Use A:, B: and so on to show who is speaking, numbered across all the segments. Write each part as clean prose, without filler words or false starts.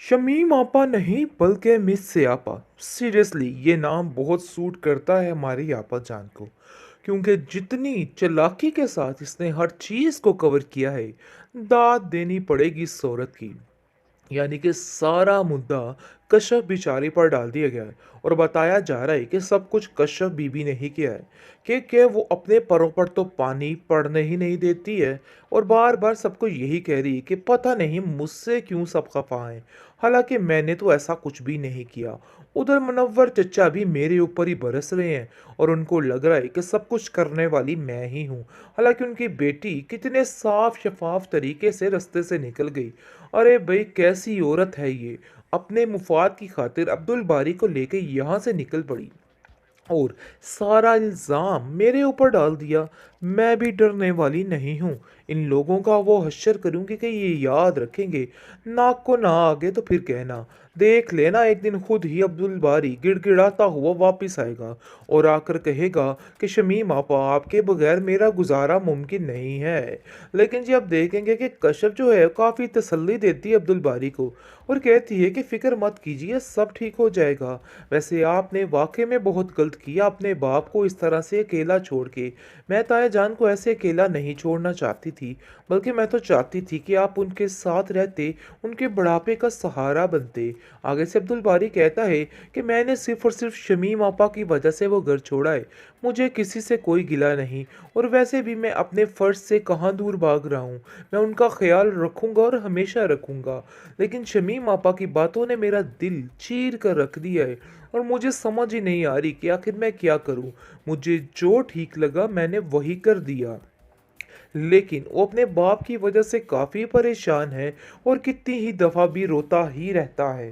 A: शमीम आपा नहीं बल्कि मिस से आपा। सीरियसली ये नाम बहुत सूट करता है हमारी आपा जान को, क्योंकि जितनी चालाकी के साथ इसने हर चीज़ को कवर किया है, दाद देनी पड़ेगी इस औरत की। यानी कि सारा मुद्दा कश्यप बिचारी पर डाल दिया गया है और बताया जा रहा है कि सब कुछ कश्यप बीबी ने ही किया है, कि वो अपने परों पर तो पानी पड़ने ही नहीं देती है और बार बार सबको यही कह रही है कि पता नहीं मुझसे क्यों सब खफा हैं। हालांकि मैंने तो ऐसा कुछ भी नहीं किया। उधर मुनव्वर चचा भी मेरे ऊपर ही बरस रहे हैं और उनको लग रहा है कि सब कुछ करने वाली मैं ही हूँ। हालांकि उनकी बेटी कितने साफ शफाफ तरीके से रास्ते से निकल गई। अरे भाई कैसी औरत है ये, अपने मुफाद की खातिर अब्दुल बारी को लेके यहाँ से निकल पड़ी और सारा इल्ज़ाम मेरे ऊपर डाल दिया। मैं भी डरने वाली नहीं हूँ। इन लोगों का वो हश्र करूँगी कि ये याद रखेंगे। नाक को ना आगे तो फिर कहना। देख लेना एक दिन खुद ही अब्दुल बारी गिड़गिड़ाता हुआ वापस आएगा और आकर कहेगा कि शमीम आपा आपके बगैर मेरा गुजारा मुमकिन नहीं है। लेकिन जी अब देखेंगे कि कश्यप जो है काफ़ी तसल्ली देती है अब्दुल बारी को और कहती है कि फ़िक्र मत कीजिए, सब ठीक हो जाएगा। वैसे आपने वाकई में बहुत गलत किया अपने बाप को इस तरह से अकेला छोड़ के। मैं ताया जान को ऐसे अकेला नहीं छोड़ना चाहती थी, बल्कि मैं तो चाहती थी कि आप उनके साथ रहते, उनके बुढ़ापे का सहारा बनते। आगे से अब्दुल बारी कहता है कि मैंने सिर्फ और सिर्फ शमीम आपा की वजह से वो घर छोड़ा है। मुझे किसी से कोई गिला नहीं और वैसे भी मैं अपने फ़र्ज से कहाँ दूर भाग रहा हूँ। मैं उनका ख्याल रखूँगा और हमेशा रखूँगा। लेकिन शमीम आपा की बातों ने मेरा दिल चीर कर रख दिया है और मुझे समझ ही नहीं आ रही कि आखिर मैं क्या करूं। मुझे जो ठीक लगा मैंने वही कर दिया। लेकिन वो अपने बाप की वजह से काफ़ी परेशान है और कितनी ही दफ़ा भी रोता ही रहता है।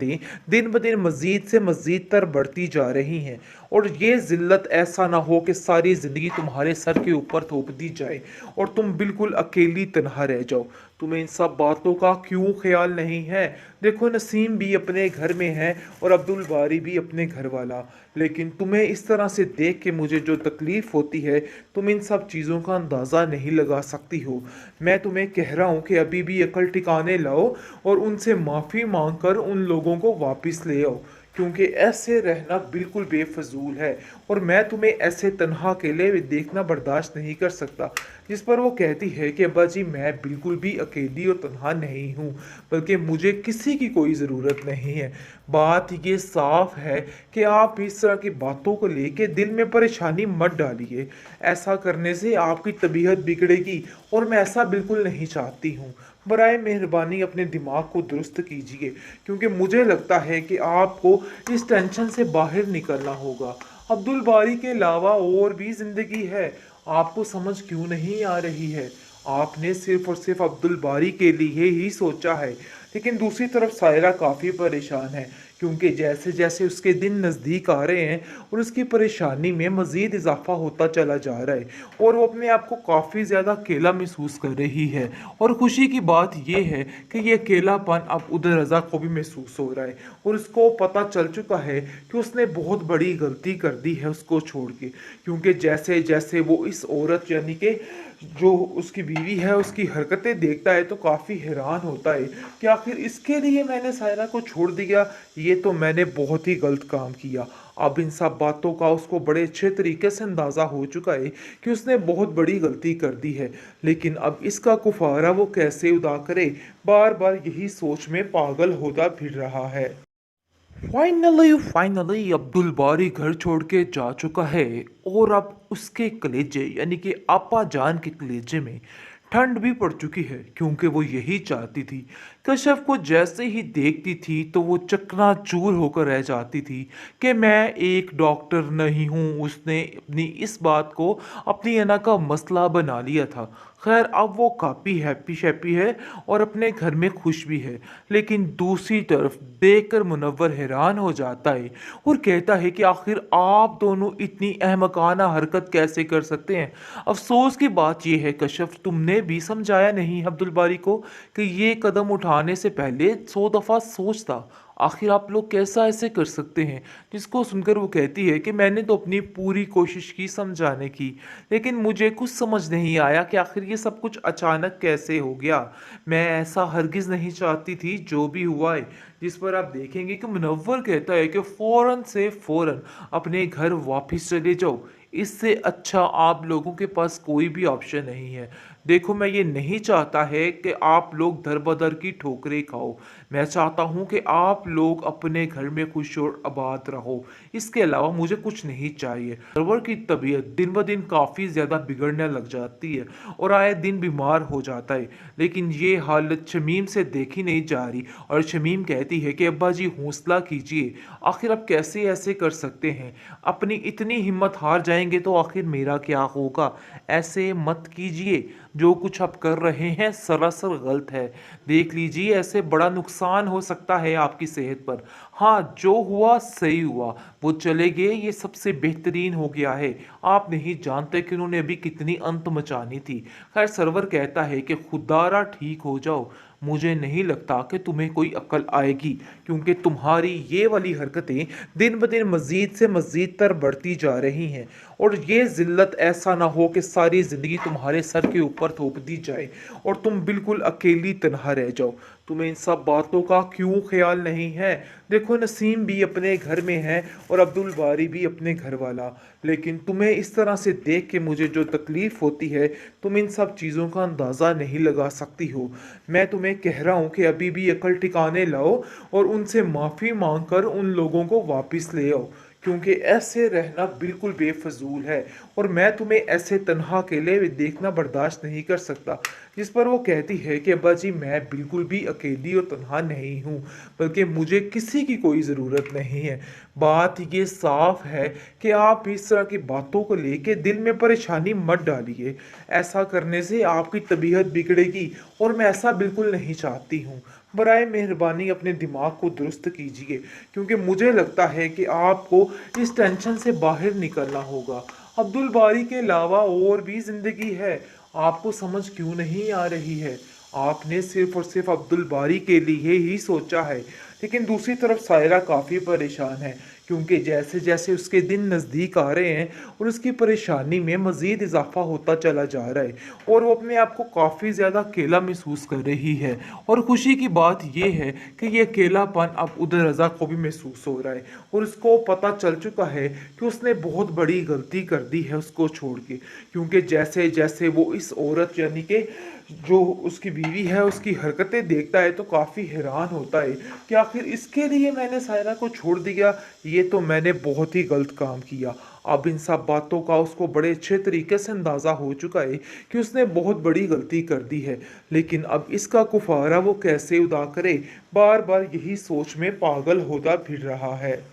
A: दिन ब दिन मज़ीद से मज़ीद तर बढ़ती जा रही हैं और ये ज़िल्लत ऐसा ना हो कि सारी ज़िंदगी तुम्हारे सर के ऊपर थोप दी जाए और तुम बिल्कुल अकेली तन्हा रह जाओ। तुम्हें इन सब बातों का क्यों ख्याल नहीं है? देखो नसीम भी अपने घर में है और अब्दुल बारी भी अपने घर वाला, लेकिन तुम्हें इस तरह से देख के मुझे जो तकलीफ़ होती है तुम इन सब चीज़ों का अंदाज़ा नहीं लगा सकती हो। मैं तुम्हें कह रहा हूँ कि अभी भी अकल ठिकाने लाओ और उनसे माफ़ी मांग कर उन लोगों को वापस ले आओ, क्योंकि ऐसे रहना बिल्कुल बेफजूल है और मैं तुम्हें ऐसे तन्हा अकेले देखना बर्दाश्त नहीं कर सकता। जिस पर वो कहती है कि अब्बा जी मैं बिल्कुल भी अकेली और तन्हा नहीं हूँ, बल्कि मुझे किसी की कोई ज़रूरत नहीं है। बात ये साफ है कि आप इस तरह की बातों को लेके दिल में परेशानी मत डालिए। ऐसा करने से आपकी तबीयत बिगड़ेगी और मैं ऐसा बिल्कुल नहीं चाहती हूँ। बराए मेहरबानी अपने दिमाग को दुरुस्त कीजिए, क्योंकि मुझे लगता है कि आपको इस टेंशन से बाहर निकलना होगा। अब्दुल बारी के अलावा और भी ज़िंदगी है, आपको समझ क्यों नहीं आ रही है? आपने सिर्फ और सिर्फ अब्दुल बारी के लिए ही सोचा है, लेकिन दूसरी तरफ सायरा काफ़ी परेशान है, क्योंकि जैसे जैसे उसके दिन नज़दीक आ रहे हैं और उसकी परेशानी में मज़ीद इजाफा होता चला जा रहा है और वो अपने आप को काफ़ी ज़्यादा अकेला महसूस कर रही है। और खुशी की बात यह है कि ये अकेलापन अब उधर रज़ा को भी महसूस हो रहा है और उसको पता चल चुका है कि उसने बहुत बड़ी गलती कर दी है उसको छोड़ के, क्योंकि जैसे जैसे वो इस औरत यानी कि जो उसकी बीवी है उसकी हरकतें देखता है तो काफ़ी हैरान होता है कि आखिर इसके लिए मैंने सायरा को छोड़ दिया, ये तो मैंने बहुत ही गलत काम किया। अब इन सब बातों का उसको बड़े अच्छे तरीके से अंदाज़ा हो चुका है कि उसने बहुत बड़ी गलती कर दी है, लेकिन अब इसका कुफारा वो कैसे अदा करे, बार बार यही सोच में पागल होता फिर रहा है। फाइनली फाइनली अब्दुल बारी घर छोड़ के जा चुका है और अब उसके कलेजे यानी कि आपा जान के कलेजे में ठंड भी पड़ चुकी है, क्योंकि वो यही चाहती थी। कश्यप को जैसे ही देखती थी तो वो चकनाचूर होकर रह जाती थी कि मैं एक डॉक्टर नहीं हूँ। उसने अपनी इस बात को अपनी अना का मसला बना लिया था। खैर अब वो काफ़ी हैप्पी शैप्पी है और अपने घर में खुश भी है, लेकिन दूसरी तरफ देखकर मुनव्वर हैरान हो जाता है और कहता है कि आखिर आप दोनों इतनी अहमकाना हरकत कैसे कर सकते हैं। अफसोस की बात यह है कश्यप, तुमने भी समझाया नहीं अब्दुल बारी को कि ये कदम उठाने से पहले 100 दफ़ा सोचता। आखिर आप लोग कैसा ऐसे कर सकते हैं? जिसको सुनकर वो कहती है कि मैंने तो अपनी पूरी कोशिश की समझाने की, लेकिन मुझे कुछ समझ नहीं आया कि आखिर ये सब कुछ अचानक कैसे हो गया। मैं ऐसा हरगिज़ नहीं चाहती थी, जो भी हुआ है। जिस पर आप देखेंगे कि मुनव्वर कहता है कि फ़ौरन से फ़ौरन अपने घर वापस चले जाओ। इससे अच्छा आप लोगों के पास कोई भी ऑप्शन नहीं है। देखो, मैं ये नहीं चाहता है कि आप लोग दर-बदर की ठोकरें खाओ। मैं चाहता हूँ कि आप लोग अपने घर में खुश और आबाद रहो। इसके अलावा मुझे कुछ नहीं चाहिए। सरवर की तबीयत दिन-ब-दिन काफ़ी ज़्यादा बिगड़ने लग जाती है और आए दिन बीमार हो जाता है। लेकिन ये हालत शमीम से देखी नहीं जा रही और शमीम कहती है कि अब्बा जी हौसला कीजिए। आखिर आप कैसे ऐसे कर सकते हैं? अपनी इतनी हिम्मत हार जाएँगे तो आखिर मेरा क्या होगा? ऐसे मत कीजिए। जो कुछ आप कर रहे हैं सरासर गलत है। देख लीजिए, ऐसे बड़ा नुकसान हो सकता है आपकी सेहत पर। हाँ, जो हुआ सही हुआ। वो चले गए, ये सबसे बेहतरीन हो गया है। आप नहीं जानते कि उन्होंने अभी कितनी अंत मचानी थी। खैर, सरवर कहता है कि खुदारा ठीक हो जाओ। मुझे नहीं लगता कि तुम्हें कोई अक्ल आएगी, क्योंकि तुम्हारी ये वाली हरकतें दिन ब दिन मज़ीद से मज़ीद तर बढ़ती जा रही हैं। और ये ज़िल्लत ऐसा ना हो कि सारी ज़िंदगी तुम्हारे सर के ऊपर थोप दी जाए और तुम बिल्कुल अकेली तन्हा रह जाओ। तुम्हें इन सब बातों का क्यों ख्याल नहीं है? देखो, नसीम भी अपने घर में है और अब्दुल बारी भी अपने घर वाला। लेकिन तुम्हें इस तरह से देख के मुझे जो तकलीफ़ होती है, तुम इन सब चीज़ों का अंदाज़ा नहीं लगा सकती हो। मैं तुम्हें कह रहा हूँ कि अभी भी अकल ठिकाने लाओ और उनसे माफ़ी मांग कर उन लोगों को वापस ले आओ, क्योंकि ऐसे रहना बिल्कुल बेफजूल है और मैं तुम्हें ऐसे तन्हा अकेले देखना बर्दाश्त नहीं कर सकता। जिस पर वो कहती है कि अब्बा जी, मैं बिल्कुल भी अकेली और तन्हा नहीं हूँ, बल्कि मुझे किसी की कोई ज़रूरत नहीं है। बात ये साफ है कि आप इस तरह की बातों को लेके दिल में परेशानी मत डालिए। ऐसा करने से आपकी तबीयत बिगड़ेगी और मैं ऐसा बिल्कुल नहीं चाहती हूँ। बराए मेहरबानी अपने दिमाग को दुरुस्त कीजिए, क्योंकि मुझे लगता है कि आपको इस टेंशन से बाहर निकलना होगा। अब्दुल बारी के अलावा और भी ज़िंदगी है। आपको समझ क्यों नहीं आ रही है? आपने सिर्फ़ और सिर्फ़ अब्दुल बारी के लिए ही सोचा है। लेकिन दूसरी तरफ सायरा काफ़ी परेशान है, क्योंकि जैसे-जैसे उसके दिन नज़दीक आ रहे हैं और उसकी परेशानी में मज़ीद इज़ाफ़ा होता चला जा रहा है और वो अपने आप को काफ़ी ज़्यादा अकेला महसूस कर रही है। और खुशी की बात ये है कि ये अकेलापन अब उधर रज़ा को भी महसूस हो रहा है और उसको पता चल चुका है कि उसने बहुत बड़ी गलती कर दी है उसको छोड़ के। क्योंकि जैसे-जैसे वो इस औरत यानी कि जो उसकी बीवी है उसकी हरकतें देखता है तो काफ़ी हैरान होता है कि आखिर इसके लिए मैंने सायरा को छोड़ दिया। ये तो मैंने बहुत ही गलत काम किया। अब इन सब बातों का उसको बड़े अच्छे तरीके से अंदाज़ा हो चुका है कि उसने बहुत बड़ी गलती कर दी है। लेकिन अब इसका कुफारा वो कैसे अदा करे? बार बार यही सोच में पागल होता फिर रहा है।